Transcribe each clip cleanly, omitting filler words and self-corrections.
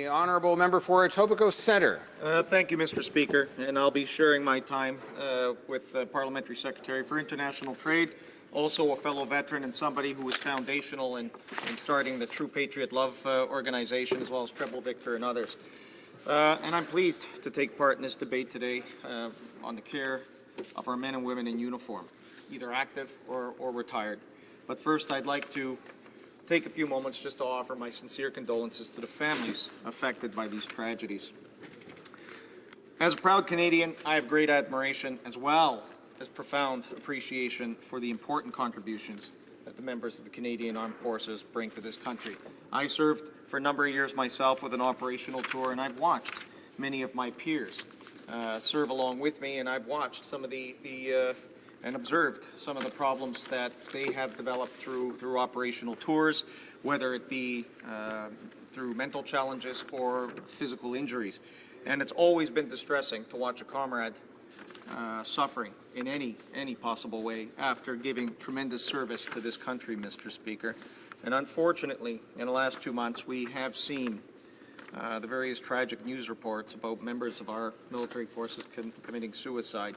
honourable member for Etobicoke Centre. Thank you, Mr. Speaker, and I'll be sharing my time with the Parliamentary Secretary for International Trade, also a fellow veteran and somebody who was foundational in starting the True Patriot Love organization, as well as Treble Victor and others. And I'm pleased to take part in this debate today on the care of our men and women in uniform, either active or retired. But first, I'd like to take a few moments just to offer my sincere condolences to the families affected by these tragedies. As a proud Canadian, I have great admiration as well as profound appreciation for the important contributions that the members of the Canadian Armed Forces bring to this country. I served for a number of years myself with an operational tour, and I've watched many of my peers serve along with me, and I've watched some of and observed some of the problems that they have developed through operational tours, whether it be through mental challenges or physical injuries. And it's always been distressing to watch a comrade suffering in any possible way after giving tremendous service to this country, Mr. Speaker. And unfortunately, in the last 2 months, we have seen the various tragic news reports about members of our military forces committing suicide.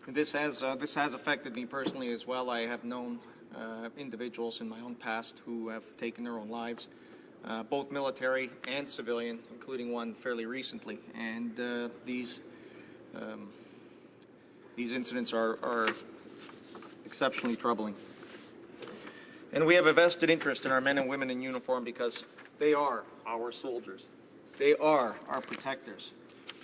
This has affected me personally as well. I have known individuals in my own past who have taken their own lives, both military and civilian, including one fairly recently. And these incidents are exceptionally troubling. And we have a vested interest in our men and women in uniform because they are our soldiers. They are our protectors.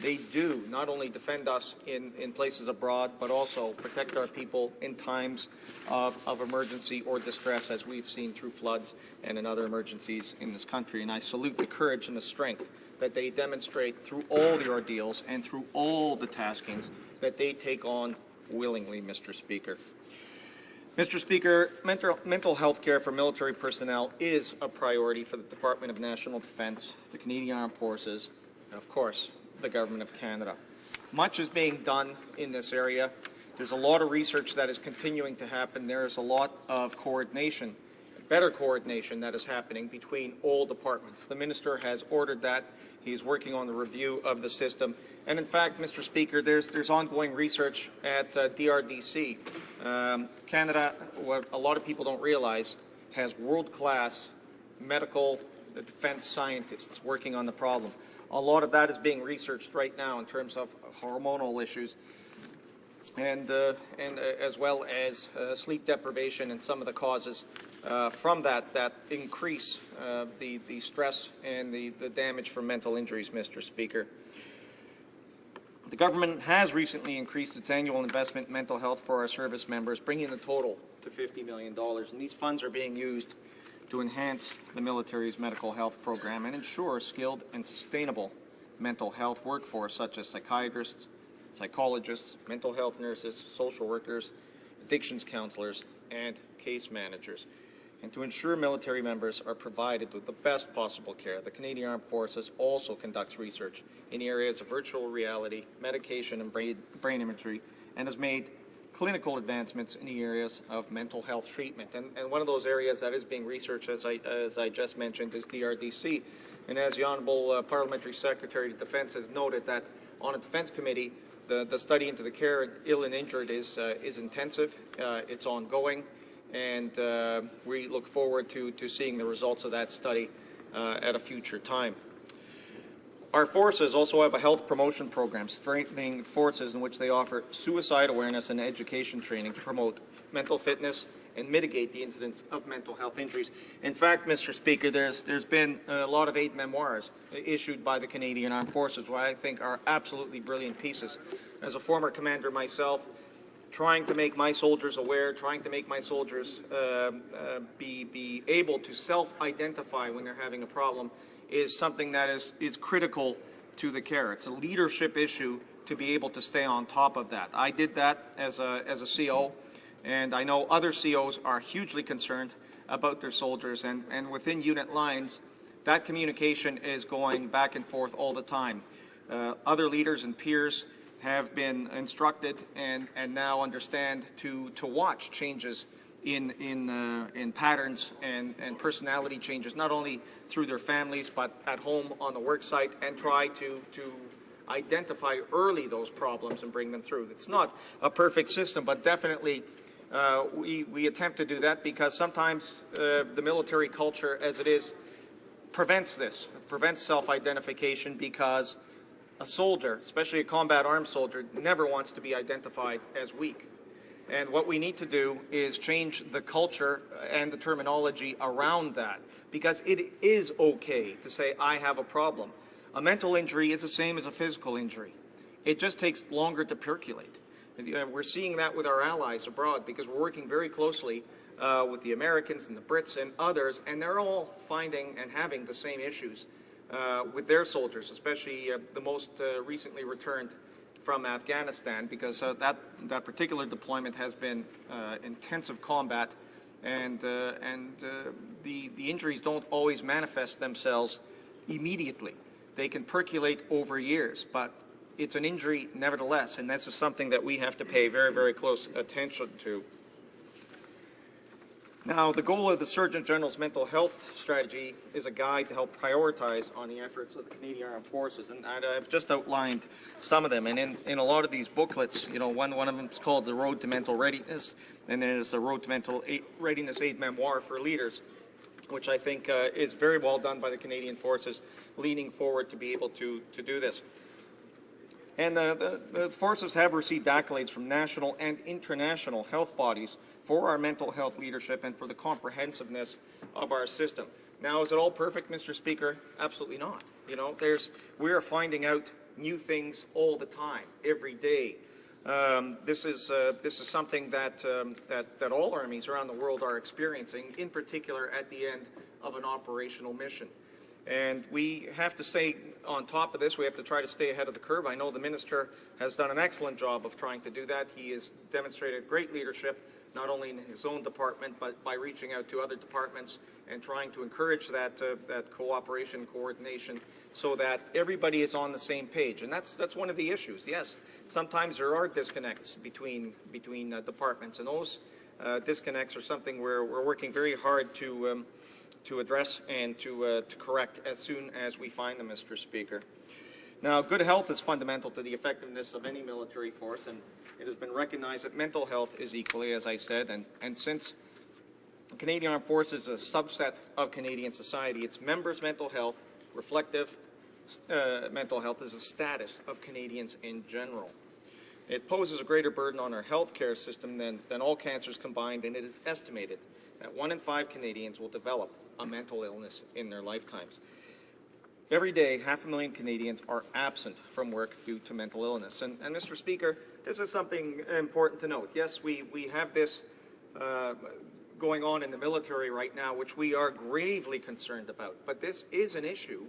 They do not only defend us in places abroad, but also protect our people in times of emergency or distress, as we've seen through floods and in other emergencies in this country. And I salute the courage and the strength that they demonstrate through all the ordeals and through all the taskings that they take on willingly, Mr. Speaker. Mr. Speaker, mental health care for military personnel is a priority for the Department of National Defence, the Canadian Armed Forces, and of course, the Government of Canada. Much is being done in this area. There's a lot of research that is continuing to happen. There is a lot of coordination, better coordination that is happening between all departments. The Minister has ordered that. He's working on the review of the system. And in fact, Mr. Speaker, there's ongoing research at DRDC. Canada, what a lot of people don't realize, has world-class medical defense scientists working on the problem. A lot of that is being researched right now in terms of hormonal issues and as well as sleep deprivation and some of the causes from that increase the stress and the damage from mental injuries, Mr. Speaker. The government has recently increased its annual investment in mental health for our service members, bringing the total to $50 million. And these funds are being used to enhance the military's medical health program and ensure skilled and sustainable mental health workforce such as psychiatrists, psychologists, mental health nurses, social workers, addictions counselors, and case managers. And to ensure military members are provided with the best possible care, the Canadian Armed Forces also conducts research in the areas of virtual reality, medication and brain imagery, and has made clinical advancements in the areas of mental health treatment. And one of those areas that is being researched, as I just mentioned, is DRDC. And as the Honourable Parliamentary Secretary of Defence has noted, that on a Defence Committee, the study into the care of ill and injured is intensive, it's ongoing, and we look forward to seeing the results of that study at a future time. Our forces also have a health promotion program, strengthening forces in which they offer suicide awareness and education training to promote mental fitness and mitigate the incidence of mental health injuries. In fact, Mr. Speaker, there's been a lot of aid memoirs issued by the Canadian Armed Forces, which I think are absolutely brilliant pieces. As a former commander myself, trying to make my soldiers aware, trying to make my soldiers be able to self-identify when they're having a problem is something that is critical to the care. It's a leadership issue to be able to stay on top of that. I did that as a CO, and I know other COs are hugely concerned about their soldiers, and within unit lines, that communication is going back and forth all the time. Other leaders and peers have been instructed and now understand to watch changes in patterns and personality changes, not only through their families but at home, on the work site, and try to identify early those problems and bring them through. It's not a perfect system, but definitely we attempt to do that, because sometimes the military culture as it is prevents self-identification, because a soldier, especially a combat armed soldier, never wants to be identified as weak. And what we need to do is change the culture and the terminology around that, because it is okay to say, I have a problem. A mental injury is the same as a physical injury. It just takes longer to percolate. We're seeing that with our allies abroad, because we're working very closely with the Americans and the Brits and others, and they're all finding and having the same issues with their soldiers, especially the most recently returned from Afghanistan, because that particular deployment has been intensive combat, and the injuries don't always manifest themselves immediately. They can percolate over years, but it's an injury nevertheless, and this is something that we have to pay very, very close attention to. Now, the goal of the Surgeon General's mental health strategy is a guide to help prioritize on the efforts of the Canadian Armed Forces, and I've just outlined some of them. And in a lot of these booklets, you know, one of them is called The Road to Mental Readiness, and then there's the Road to Mental Readiness Aid Memoir for Leaders, which I think is very well done by the Canadian Forces, leaning forward to be able to do this. And the forces have received accolades from national and international health bodies for our mental health leadership and for the comprehensiveness of our system. Now, is it all perfect, Mr. Speaker? Absolutely not. You know, we are finding out new things all the time, every day. This is something that all armies around the world are experiencing, in particular at the end of an operational mission. And we have to stay on top of this. We have to try to stay ahead of the curve. I know the Minister has done an excellent job of trying to do that. He has demonstrated great leadership, not only in his own department, but by reaching out to other departments and trying to encourage that cooperation, coordination, so that everybody is on the same page. And that's one of the issues. Yes, sometimes there are disconnects between departments, and those disconnects are something we're working very hard to address and to correct as soon as we find them, Mr. Speaker. Now, good health is fundamental to the effectiveness of any military force, and it has been recognized that mental health is equally, as I said, and since the Canadian Armed Forces is a subset of Canadian society, its members' mental health, reflective mental health, is a status of Canadians in general. It poses a greater burden on our health care system than all cancers combined, and it is estimated that 1 in 5 Canadians will develop a mental illness in their lifetimes. Every day, 500,000 Canadians are absent from work due to mental illness. And Mr. Speaker, this is something important to note. Yes, we have this going on in the military right now, which we are gravely concerned about. But this is an issue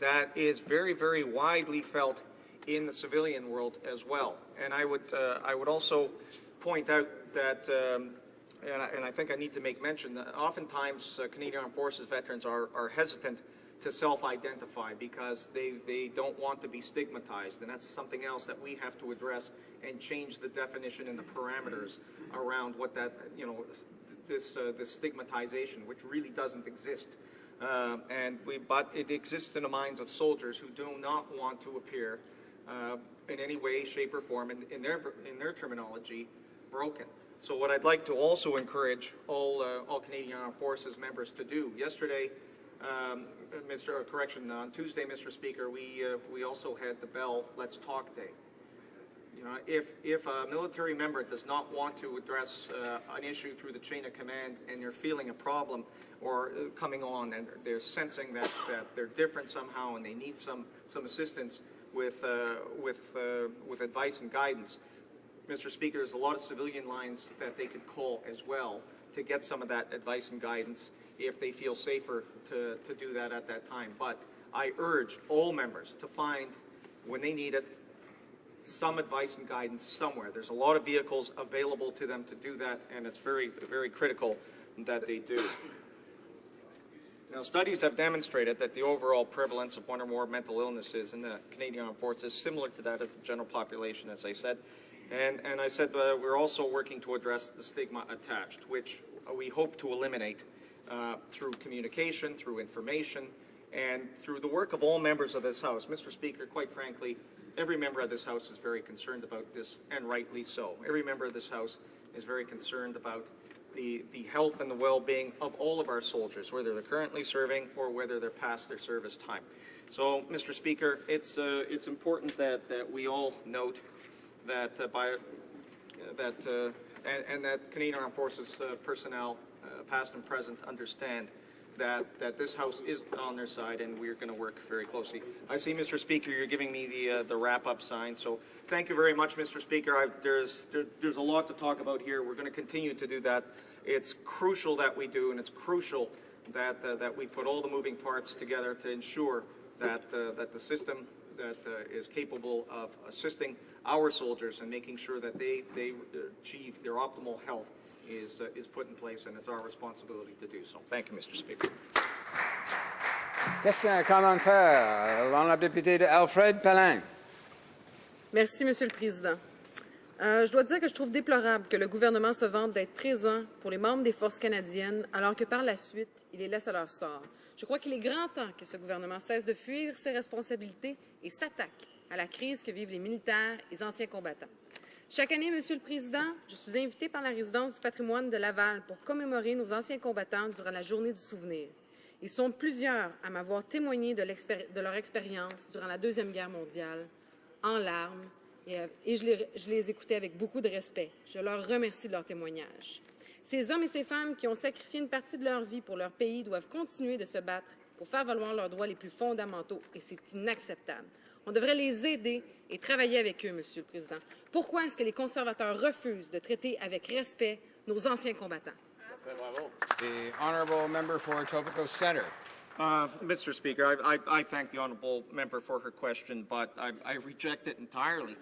that is very, very widely felt in the civilian world as well. And I would also point out that and I think I need to make mention that oftentimes Canadian Armed Forces veterans are hesitant to self-identify because they don't want to be stigmatized, and that's something else that we have to address and change the definition and the parameters around what that, you know, this stigmatization, which really doesn't exist. But it exists in the minds of soldiers who do not want to appear in any way, shape, or form, in their terminology, broken. So what I'd like to also encourage all Canadian Armed Forces members to do. Yesterday, on Tuesday, Mr. Speaker, we also had the Bell Let's Talk Day. You know, if a military member does not want to address an issue through the chain of command, and they're feeling a problem or coming on, and they're sensing that they're different somehow, and they need some assistance with advice and guidance, Mr. Speaker, there's a lot of civilian lines that they could call as well to get some of that advice and guidance if they feel safer to do that at that time. But I urge all members to find, when they need it, some advice and guidance somewhere. There's a lot of vehicles available to them to do that, and it's very, very critical that they do. Now, studies have demonstrated that the overall prevalence of one or more mental illnesses in the Canadian Armed Forces is similar to that as the general population, as I said. And I said we're also working to address the stigma attached, which we hope to eliminate through communication, through information, and through the work of all members of this House. Mr. Speaker, quite frankly, every member of this House is very concerned about this, and rightly so. Every member of this House is very concerned about the health and the well-being of all of our soldiers, whether they're currently serving or whether they're past their service time. So, Mr. Speaker, it's important that we all note that and that Canadian Armed Forces personnel, past and present, understand that this House is on their side, and we're going to work very closely. I see, Mr. Speaker, you're giving me the wrap-up sign, so thank you very much, Mr. Speaker. There's a lot to talk about here. We're going to continue to do that. It's crucial that we do, and it's crucial that we put all the moving parts together to ensure that the system that is capable of assisting our soldiers and making sure that they achieve their optimal health is put in place, and it's our responsibility to do so. Thank you, Mr. Speaker. Question, commentaire. L'honorable député de Alfred Pelling. Merci, Monsieur le Président. Je dois dire que je trouve déplorable que le gouvernement se vante d'être présent pour les membres des forces canadiennes, alors que par la suite, il les laisse à leur sort. Je crois qu'il est grand temps que ce gouvernement cesse de fuir ses responsabilités et s'attaque à la crise que vivent les militaires et les anciens combattants. Chaque année, Monsieur le Président, je suis invitée par la résidence du patrimoine de Laval pour commémorer nos anciens combattants durant la journée du souvenir. Ils sont plusieurs à m'avoir témoigné de leur expérience durant la Deuxième Guerre mondiale, en larmes, et je les écoutais avec beaucoup de respect. Je leur remercie de leur témoignage. Ces hommes et ces femmes qui ont sacrifié une partie de leur vie pour leur pays doivent continuer de se battre pour faire valoir leurs droits les plus fondamentaux, et c'est inacceptable. On devrait les aider et travailler avec eux, Monsieur le Président. Pourquoi est-ce que les conservateurs refusent de traiter avec respect nos anciens combattants? The honourable member for Etobicoke Centre. Mr. Speaker, I thank the honourable member for her question, but I reject it entirely.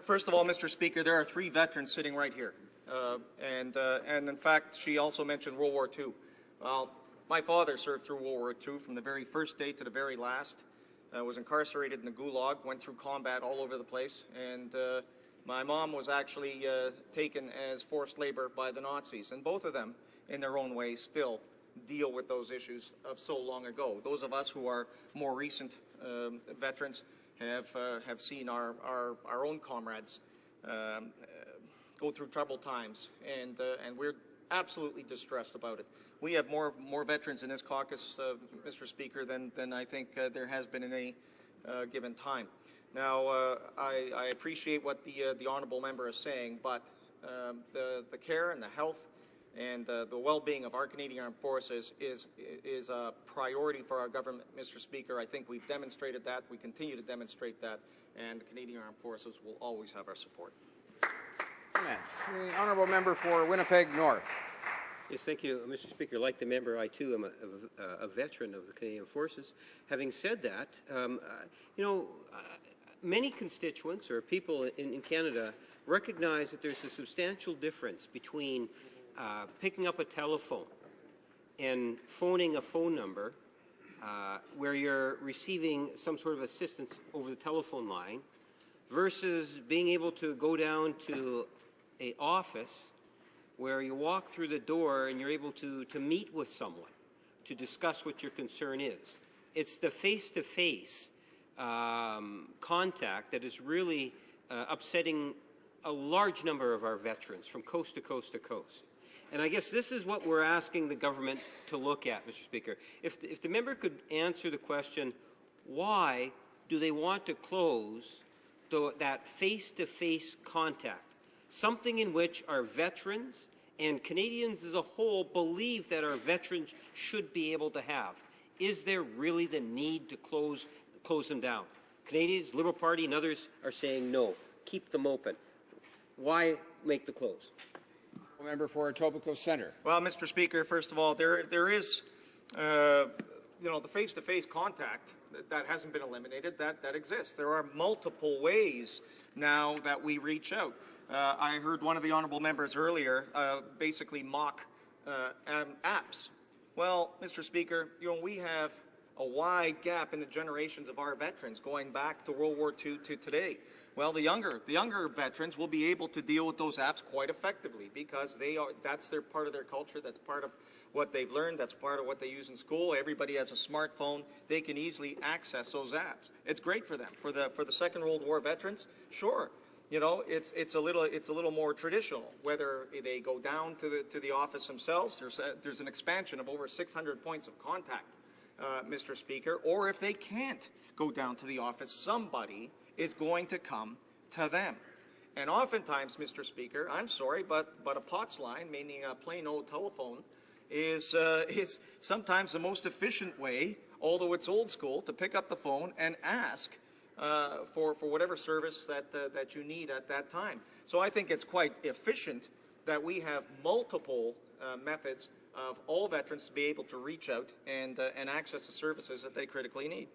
First of all, Mr. Speaker, there are 3 veterans sitting right here. And in fact, she also mentioned World War II. Well, my father served through World War II from the very first day to the very last. Was incarcerated in the Gulag, went through combat all over the place, and my mom was actually taken as forced labor by the Nazis, and both of them, in their own way, still deal with those issues of so long ago. Those of us who are more recent veterans have seen our own comrades go through troubled times, and we're absolutely distressed about it. We have more veterans in this caucus, Mr. Speaker, than I think there has been in any given time. Now, I appreciate what the honourable member is saying, but the care and the health and the well-being of our Canadian Armed Forces is a priority for our government, Mr. Speaker. I think we've demonstrated that. We continue to demonstrate that, and the Canadian Armed Forces will always have our support. Comments. The honourable member for Winnipeg North. Yes, thank you, Mr. Speaker. Like the member, I too am a veteran of the Canadian Forces. Having said that, many constituents or people in Canada recognize that there's a substantial difference between picking up a telephone and phoning a phone number where you're receiving some sort of assistance over the telephone line versus being able to go down to an office where you walk through the door and you're able to meet with someone to discuss what your concern is. It's the face-to-face contact that is really upsetting a large number of our veterans from coast to coast to coast. And I guess this is what we're asking the government to look at, Mr. Speaker. If the member could answer the question, why do they want to close that face-to-face contact? Something in which our veterans and Canadians as a whole believe that our veterans should be able to have. Is there really the need to close them down? Canadians, Liberal Party and others are saying no, keep them open. Why make the close? Member for Etobicoke Centre. Well, Mr. Speaker, first of all, there is, the face-to-face contact that hasn't been eliminated, that exists. There are multiple ways now that we reach out. I heard one of the honourable members earlier basically mock apps. Well, Mr. Speaker, we have a wide gap in the generations of our veterans going back to World War II to today. Well, the younger veterans will be able to deal with those apps quite effectively because that's their part of their culture. That's part of what they've learned. That's part of what they use in school. Everybody has a smartphone. They can easily access those apps. It's great for them. For the Second World War veterans, sure. You know, it's a little more traditional. Whether they go down to the office themselves, there's an expansion of over 600 points of contact, Mr. Speaker. Or if they can't go down to the office, somebody is going to come to them. And oftentimes, Mr. Speaker, I'm sorry, but a POTS line, meaning a plain old telephone, is sometimes the most efficient way, although it's old school, to pick up the phone and ask for whatever service that you need at that time. So I think it's quite efficient that we have multiple methods of all veterans to be able to reach out and access the services that they critically need.